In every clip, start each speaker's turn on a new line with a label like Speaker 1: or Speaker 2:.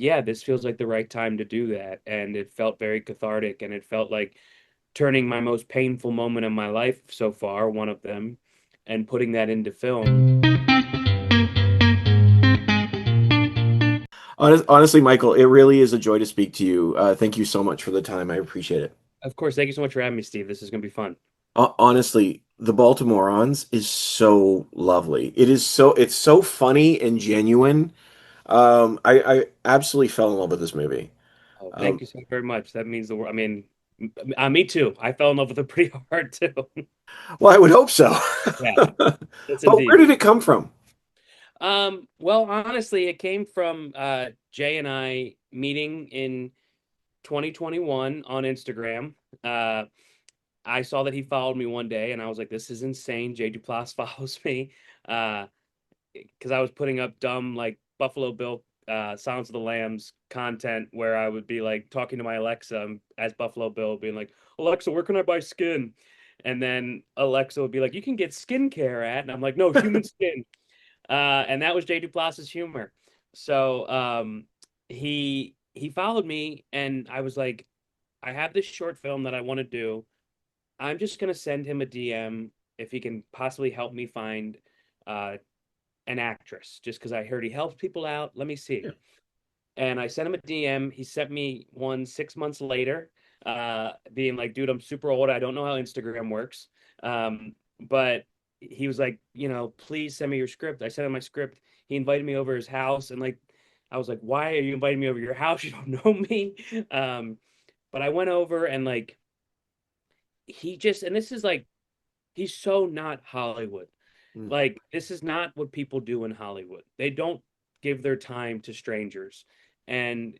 Speaker 1: yeah, this feels like the right time to do that. And it felt very cathartic, and it felt like turning my most painful moment in my life so far, one of them, and putting that into film.
Speaker 2: Honestly, Michael, it really is a joy to speak to you. Thank you so much for the time. I appreciate it.
Speaker 1: Of course, thank you so much for having me, Steve. This is going to be fun.
Speaker 2: Honestly, the Baltimorons is so lovely. It's so funny and genuine. I absolutely fell in love with this movie.
Speaker 1: Oh, thank
Speaker 2: Um,
Speaker 1: you so very much. That means the world. I mean, me too. I fell in love with it pretty hard too.
Speaker 2: well, I would hope so.
Speaker 1: Yeah, yes,
Speaker 2: But where
Speaker 1: indeed.
Speaker 2: did it come from?
Speaker 1: Well, honestly, it came from Jay and I meeting in 2021 on Instagram. Uh, I saw that he followed me one day, and I was like, "This is insane." Jay Duplass follows me because I was putting up dumb like Buffalo Bill, Silence of the Lambs content where I would be like talking to my Alexa as Buffalo Bill, being like, "Alexa, where can I buy skin?" And then Alexa would be like, "You can get skincare at," and I'm like, "No, human skin." And that was J. Duplass's humor. So he followed me, and I was like, I have this short film that I want to do. I'm just gonna send him a DM if he can possibly help me find uh, an actress, just because I heard he helps people out. Let me see.
Speaker 2: Yeah.
Speaker 1: And I sent him a DM. He sent me one 6 months later, being like, dude, I'm super old. I don't know how Instagram works. But he was like, please send me your script. I sent him my script. He invited me over his house. And like, I was like, why are you inviting me over your house? You don't know me. Um, but I went over and like, and this is like, he's so not Hollywood.
Speaker 2: Mm.
Speaker 1: Like, this is not what people do in Hollywood. They don't give their time to strangers. And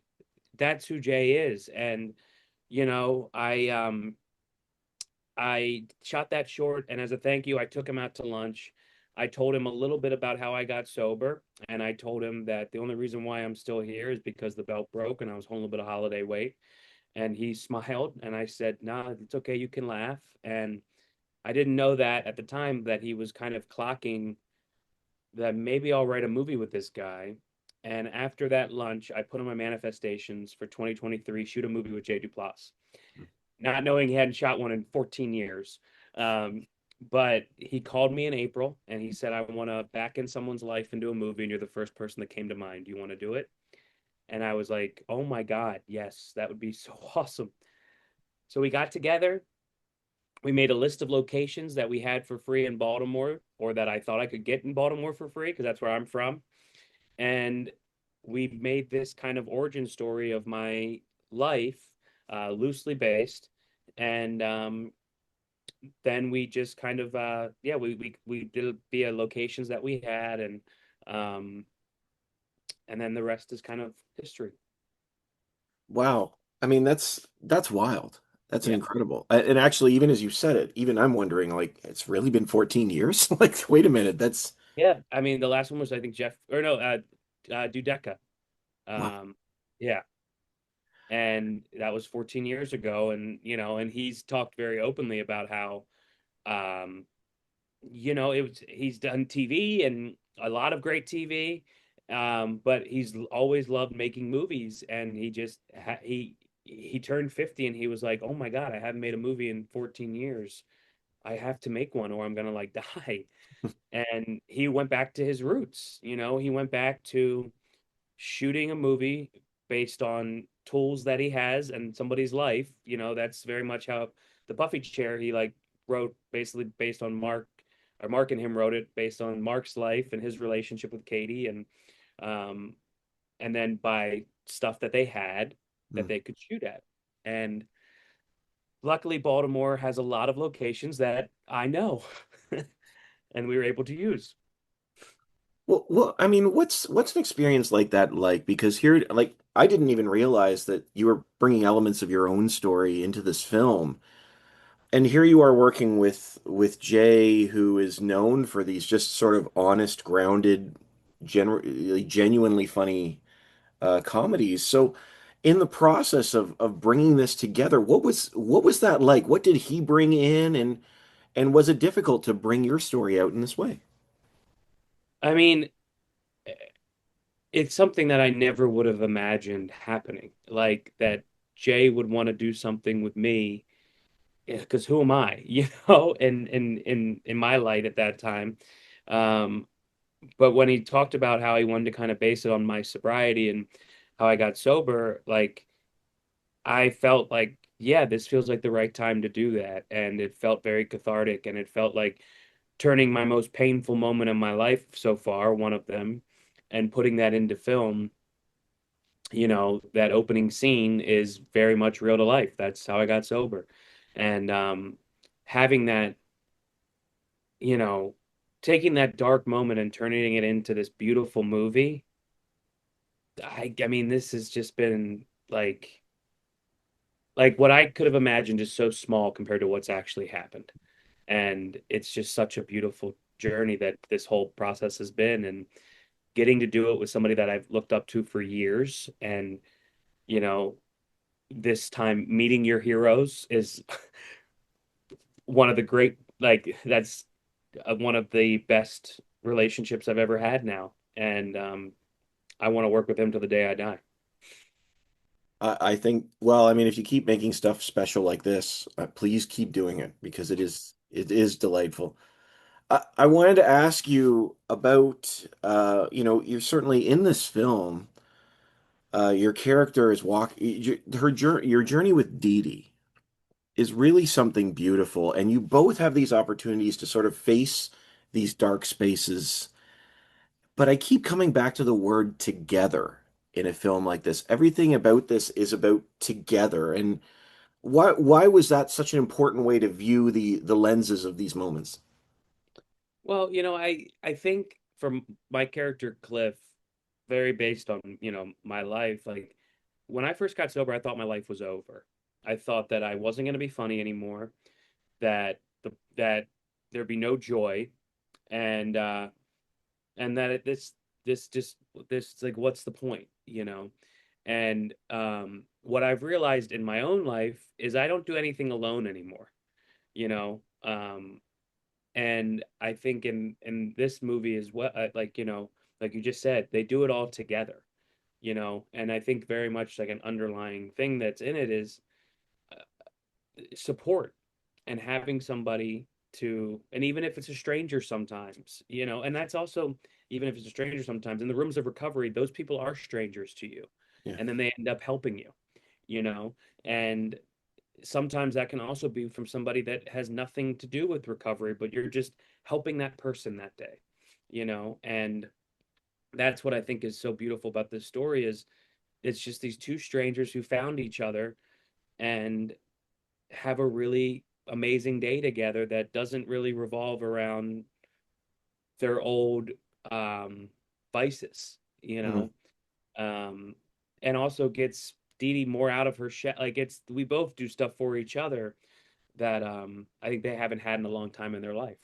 Speaker 1: that's who Jay is. And I shot that short, and as a thank you, I took him out to lunch. I told him a little bit about how I got sober, and I told him that the only reason why I'm still here is because the belt broke and I was holding a little bit of holiday weight. And he smiled, and I said, "Nah, it's okay. You can laugh." And I didn't know that at the time that he was kind of clocking that maybe I'll write a movie with this guy. And after that lunch, I put on my manifestations for 2023, shoot a movie with Jay Duplass, not knowing he hadn't shot one in 14 years. Um, but he called me in April and he said, I want to back in someone's life and do a movie, and you're the first person that came to mind. Do you want to do it? And I was like, oh my God, yes, that would be so awesome. So we got together. We made a list of locations that we had for free in Baltimore, or that I thought I could get in Baltimore for free, because that's where I'm from. And we made this kind of origin story of my life, loosely based. And then we just kind of, yeah, we did it via locations that we had, um, and then the rest is kind of history.
Speaker 2: Wow. I mean, that's wild. That's
Speaker 1: Yeah.
Speaker 2: incredible. And actually, even as you said it, even I'm wondering, like, it's really been 14 years? Like, wait a minute, that's
Speaker 1: Yeah. I mean, the last one was, I think, Jeff, or no, Dudeka.
Speaker 2: wow.
Speaker 1: Um, yeah. And that was 14 years ago. And, and he's talked very openly about how, um, he's done TV and a lot of great TV, but he's always loved making movies. And he turned 50 and he was like, oh my God, I haven't made a movie in 14 years. I have to make one or I'm gonna like die. And he went back to his roots. He went back to shooting a movie based on tools that he has and somebody's life. That's very much how the Puffy chair he like wrote basically based on Mark and him wrote it based on Mark's life and his relationship with Katie, um and then by stuff that they had that
Speaker 2: Mm.
Speaker 1: they could shoot at. And luckily Baltimore has a lot of locations that I know and we were able to use.
Speaker 2: Well, I mean, what's an experience like that like? Because here, like, I didn't even realize that you were bringing elements of your own story into this film. And here you are working with Jay, who is known for these just sort of honest, grounded, genuinely funny comedies. So, in the process of bringing this together, what was that like? What did he bring in, and was it difficult to bring your story out in this way?
Speaker 1: I mean, it's something that I never would have imagined happening. Like that Jay would want to do something with me, because who am I, in my light at that time. Um, but when he talked about how he wanted to kind of base it on my sobriety and how I got sober, like I felt like, yeah, this feels like the right time to do that. And it felt very cathartic, and it felt like turning my most painful moment in my life so far, one of them, and putting that into film. That opening scene is very much real to life. That's how I got sober. And having that, you know, taking that dark moment and turning it into this beautiful movie, I mean, this has just been like what I could have imagined is so small compared to what's actually happened. And it's just such a beautiful journey that this whole process has been, and getting to do it with somebody that I've looked up to for years. And, you know, this time meeting your heroes is one of the great, like, that's one of the best relationships I've ever had now. And I want to work with him till the day I die.
Speaker 2: I think, well, I mean, if you keep making stuff special like this, please keep doing it because it is delightful. I wanted to ask you about, you're certainly in this film. Your character is your journey with Didi is really something beautiful, and you both have these opportunities to sort of face these dark spaces. But I keep coming back to the word together in a film like this. Everything about this is about together, and why was that such an important way to view the lenses of these moments?
Speaker 1: Well, I think from my character Cliff, very based on, my life, like when I first got sober, I thought my life was over. I thought that I wasn't going to be funny anymore, that there'd be no joy, and that this just this like what's the point, And what I've realized in my own life is I don't do anything alone anymore, you know. And I think in this movie as well, like you just said, they do it all together, And I think very much like an underlying thing that's in it is support, and having somebody and even if it's a stranger sometimes, and that's also, even if it's a stranger sometimes in the rooms of recovery, those people are strangers to you,
Speaker 2: Yeah.
Speaker 1: and then they end up helping you, you know, and sometimes that can also be from somebody that has nothing to do with recovery, but you're just helping that person that day, and that's what I think is so beautiful about this story is it's just these two strangers who found each other and have a really amazing day together that doesn't really revolve around their old um, vices,
Speaker 2: Mhm.
Speaker 1: um, and also gets Didi more out of her shell. Like we both do stuff for each other that I think they haven't had in a long time in their life.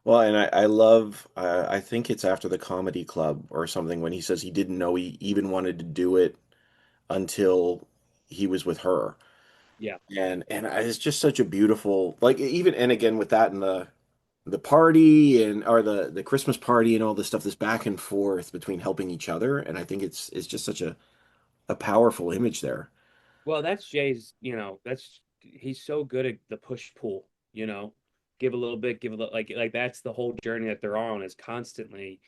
Speaker 2: Well, and I love, I think it's after the comedy club or something when he says he didn't know he even wanted to do it until he was with her.
Speaker 1: Yeah.
Speaker 2: And it's just such a beautiful, like even, and again with that and the party and or the Christmas party and all this stuff, this back and forth between helping each other. And I think it's just such a powerful image there.
Speaker 1: Well, that's Jay's, he's so good at the push pull, give a little bit, give a little, like that's the whole journey that they're on is constantly,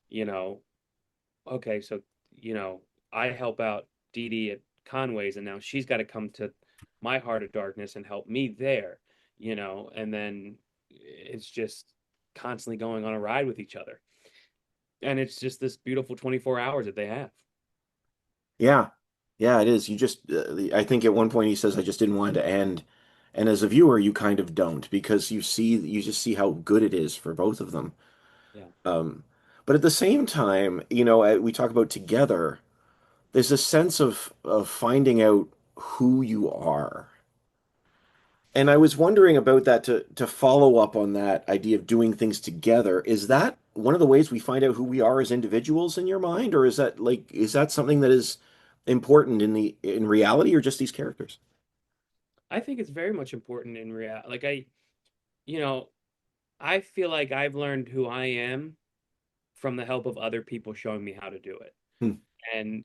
Speaker 1: you know, okay, so, you know, I help out Dee Dee at Conway's, and now she's got to come to my heart of darkness and help me there, and then it's just constantly going on a ride with each other. And it's just this beautiful 24 hours that they have.
Speaker 2: Yeah. Yeah, it is. You just, I think at one point he says, I just didn't want it to end. And as a viewer, you kind of don't because you just see how good it is for both of them.
Speaker 1: Yeah.
Speaker 2: Um, but at the same time, we talk about together, there's a sense of finding out who you are. And I was wondering about that to follow up on that idea of doing things together. Is that one of the ways we find out who we are as individuals in your mind, or is that something that is important in reality or just these characters?
Speaker 1: I think it's very much important in reality. You know, I feel like I've learned who I am from the help of other people showing me how to do it.
Speaker 2: Hmm.
Speaker 1: And,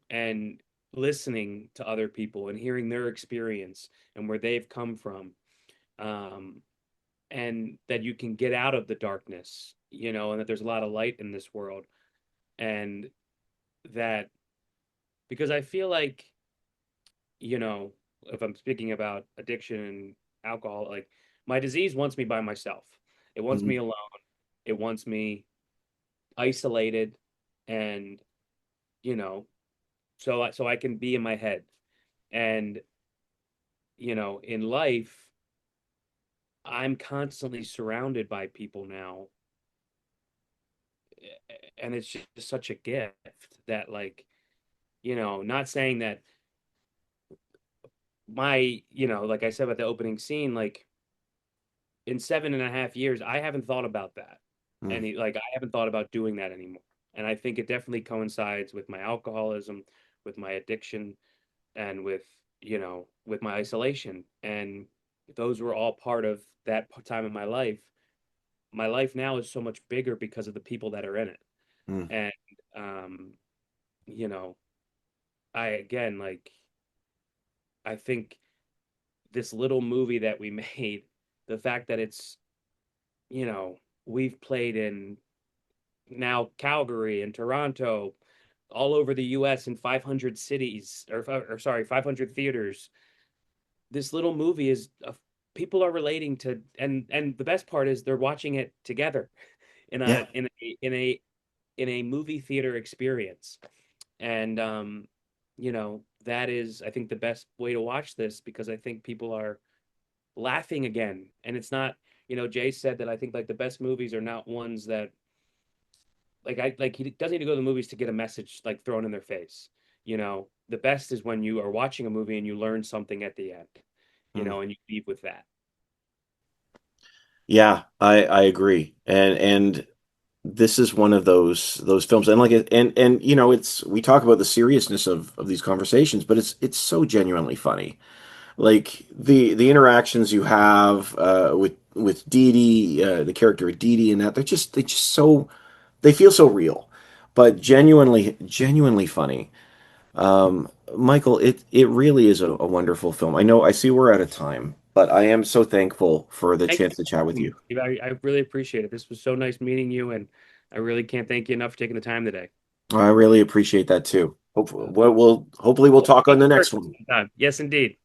Speaker 1: and listening to other people and hearing their experience and where they've come from. Um, and that you can get out of the darkness, and that there's a lot of light in this world. And that, because I feel like, you know, if I'm speaking about addiction and alcohol, like my disease wants me by myself. It wants me
Speaker 2: Mhm.
Speaker 1: alone. It wants me isolated and, you know, so I can be in my head. And, in life, I'm constantly surrounded by people now, and it's just such a gift that, like, not saying that like I said about the opening scene, like in 7.5 years, I haven't thought about that.
Speaker 2: Hmm.
Speaker 1: I haven't thought about doing that anymore. And I think it definitely coincides with my alcoholism, with my addiction, and with my isolation. And those were all part of that time in my life. My life now is so much bigger because of the people that are in it.
Speaker 2: Hmm.
Speaker 1: And, um, you know, I, again, like, I think this little movie that we made, the fact that we've played in now Calgary and Toronto, all over the US in 500 cities, or sorry, 500 theaters. This little movie is people are relating to, and the best part is they're watching it together in
Speaker 2: Yeah.
Speaker 1: a movie theater experience. And that is, I think, the best way to watch this, because I think people are laughing again. And it's not, Jay said that I think like the best movies are not ones that, he doesn't need to go to the movies to get a message like thrown in their face. The best is when you are watching a movie and you learn something at the end,
Speaker 2: Hmm.
Speaker 1: and you leave with that.
Speaker 2: Yeah, I agree. And this is one of those films, and and it's, we talk about the seriousness of these conversations, but it's so genuinely funny. Like the interactions you have with Didi, the character of Didi, and that they just so, they feel so real, but genuinely funny. Michael, it really is a wonderful film. I see we're out of time, but I am so thankful for the
Speaker 1: Thank you
Speaker 2: chance to
Speaker 1: for
Speaker 2: chat with
Speaker 1: having
Speaker 2: you.
Speaker 1: me, Steve. I really appreciate it. This was so nice meeting you, and I really can't thank you enough for taking the time today.
Speaker 2: I really appreciate that too. Hopefully we'll
Speaker 1: We'll
Speaker 2: talk on
Speaker 1: meet
Speaker 2: the
Speaker 1: in
Speaker 2: next
Speaker 1: person
Speaker 2: one.
Speaker 1: sometime. Yes, indeed.